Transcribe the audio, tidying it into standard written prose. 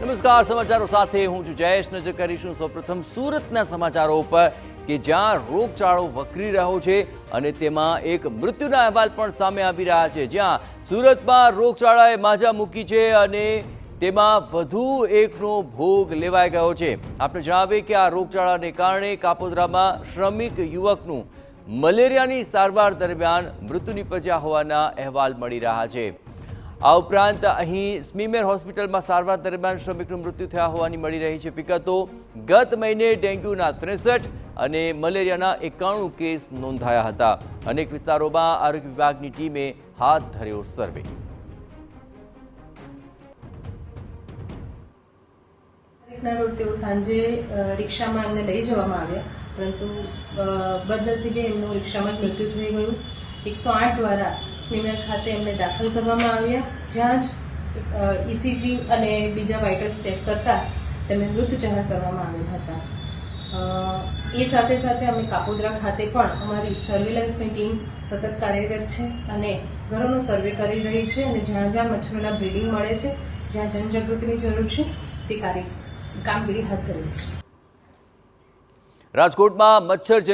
નમસ્કાર, સમાચારો સાથે હું છું જયેશ. નજર કરીશું સૌપ્રથમ સુરતના સમાચારો ઉપર કે જ્યાં રોગચાળો વકરી રહ્યો છે અને તેમાં એક મૃત્યુના અહેવાલ પણ સામે આવી રહ્યા છે. જ્યાં સુરતમાં રોગચાળાએ માજા મૂકી છે અને તેમાં વધુ એકનો ભોગ લેવાઈ ગયો છે. આપણે જણાવીએ કે આ રોગચાળાને કારણે કાપોદ્રામાં શ્રમિક યુવકનું મલેરિયાની સારવાર દરમિયાન મૃત્યુ નિપજ્યા હોવાના અહેવાલ મળી રહ્યા છે. આ ઉપરાંત અહીં સ્મીમેર હોસ્પિટલમાં સારવાર દરમિયાન શ્રમિકનું મૃત્યુ થયા હોવાની મળી રહી છે વિગતો. ગત મહિને ડેન્ગ્યુના 63 અને મલેરિયાના 91 કેસ નોંધાયા હતા. અનેક વિસ્તારોમાં આરોગ્ય વિભાગની ટીમે હાથ ધર્યો સર્વે. તેઓ સાંજે રિક્ષામાં એમને લઈ જવામાં આવ્યા, પરંતુ બદનસીબે એમનું રિક્ષામાં જ મૃત્યુ થઈ ગયું. 108 દ્વારા સ્મીમેર ખાતે એમને દાખલ કરવામાં આવ્યા, જ્યાં જ ઇસીજી અને બીજા વાઇટલ્સ ચેક કરતા તેમને મૃત જાહેર કરવામાં આવ્યા હતા. એ સાથે સાથે અમે કાપોદ્રા ખાતે પણ અમારી સર્વેલન્સની ટીમ સતત કાર્યરત છે અને ઘરોનો સર્વે કરી રહી છે અને જ્યાં જ્યાં મચ્છરોના બ્રીડિંગ મળે છે, જ્યાં જનજાગૃતિની જરૂર છે તે કામગીરી હાથ ધરી છે. રાજકોટમાં મચ્છર